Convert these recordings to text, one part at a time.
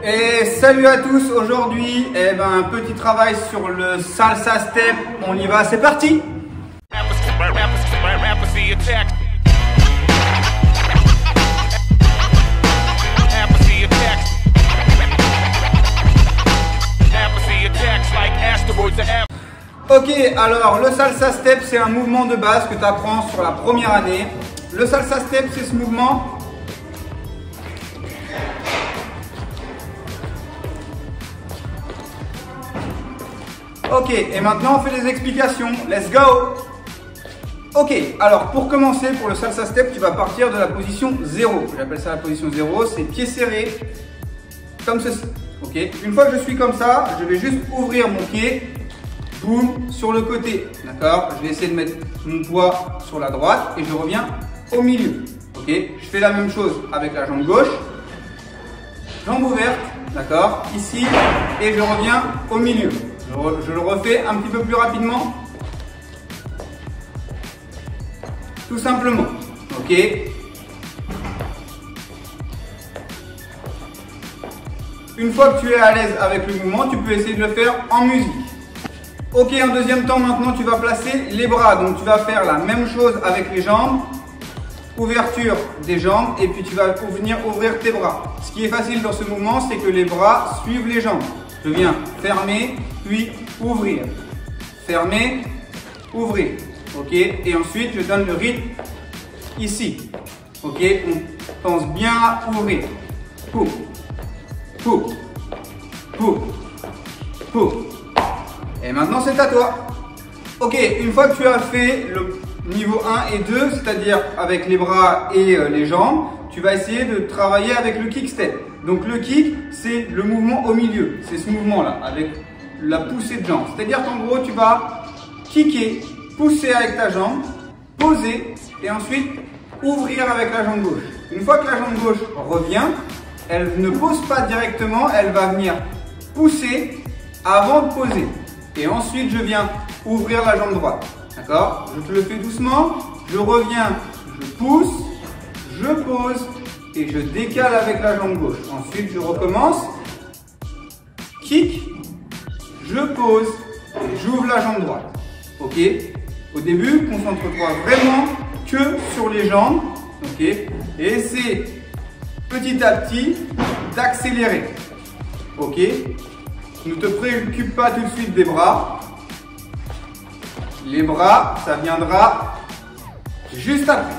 Et salut à tous, aujourd'hui, un petit travail sur le salsa step, on y va, c'est parti. Ok, alors le salsa step, c'est un mouvement de base que tu apprends sur la première année. Le salsa step, c'est ce mouvement. Ok, et maintenant on fait les explications. Let's go! Ok, alors pour commencer, pour le salsa step, tu vas partir de la position 0. J'appelle ça la position 0, c'est pied serré, comme ceci. Ok, une fois que je suis comme ça, je vais juste ouvrir mon pied, boum, sur le côté. D'accord? Je vais essayer de mettre mon poids sur la droite et je reviens au milieu. Ok, je fais la même chose avec la jambe gauche, jambe ouverte, d'accord, ici, et je reviens au milieu. Je le refais un petit peu plus rapidement. Tout simplement. Ok. Une fois que tu es à l'aise avec le mouvement, tu peux essayer de le faire en musique. Ok, en deuxième temps, maintenant, tu vas placer les bras. Donc, tu vas faire la même chose avec les jambes. Ouverture des jambes et puis tu vas venir ouvrir tes bras. Ce qui est facile dans ce mouvement, c'est que les bras suivent les jambes. Je viens fermer, puis ouvrir. Fermer, ouvrir. Ok, et ensuite je donne le rythme ici. Ok, on pense bien à ouvrir. Pou, pou, pou, pou. Et maintenant c'est à toi. Ok, une fois que tu as fait le niveau 1 et 2, c'est-à-dire avec les bras et les jambes, tu vas essayer de travailler avec le kick step. Donc le kick, c'est le mouvement au milieu. C'est ce mouvement-là, avec la poussée de jambe. C'est-à-dire qu'en gros, tu vas kicker, pousser avec ta jambe, poser et ensuite ouvrir avec la jambe gauche. Une fois que la jambe gauche revient, elle ne pose pas directement, elle va venir pousser avant de poser. Et ensuite, je viens ouvrir la jambe droite. D'accord? Je te le fais doucement. Je reviens, je pousse, je pose et je décale avec la jambe gauche. Ensuite, je recommence. Kick, je pose et j'ouvre la jambe droite. Ok? Au début, concentre-toi vraiment que sur les jambes. Ok? Et essaie petit à petit d'accélérer. Ok? Ne te préoccupe pas tout de suite des bras. Les bras, ça viendra juste après.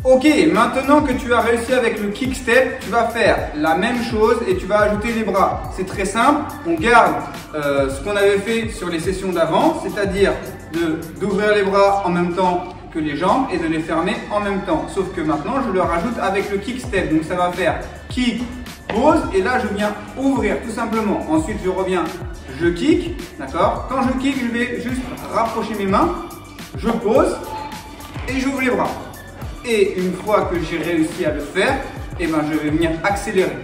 Ok, maintenant que tu as réussi avec le kick step, tu vas faire la même chose et tu vas ajouter les bras. C'est très simple, on garde ce qu'on avait fait sur les sessions d'avant, c'est-à-dire d'ouvrir les bras en même temps que les jambes et de les fermer en même temps. Sauf que maintenant, je le rajoute avec le kick step. Donc ça va faire kick, pose et là, je viens ouvrir tout simplement. Ensuite, je reviens, je kick, d'accord? Quand je kick, je vais juste rapprocher mes mains, je pose et j'ouvre les bras. Et une fois que j'ai réussi à le faire, je vais venir accélérer.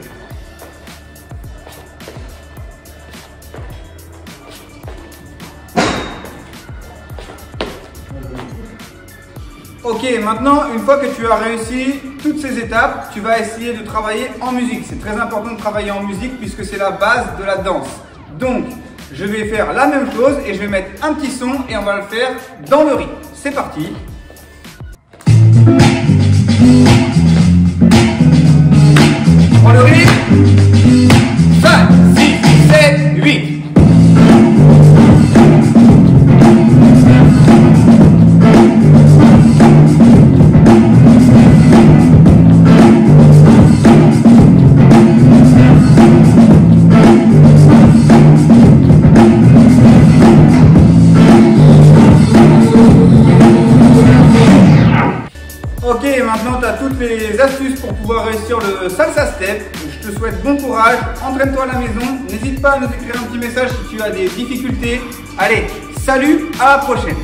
Ok, maintenant, une fois que tu as réussi toutes ces étapes, tu vas essayer de travailler en musique. C'est très important de travailler en musique puisque c'est la base de la danse. Donc, je vais faire la même chose et je vais mettre un petit son et on va le faire dans le rythme. C'est parti. Prends le rythme. 5, 6, 7, 8. Ok, maintenant tu as toutes les astuces pour pouvoir réussir le salsa step. Je te souhaite bon courage, entraîne-toi à la maison. N'hésite pas à nous écrire un petit message si tu as des difficultés. Allez, salut, à la prochaine.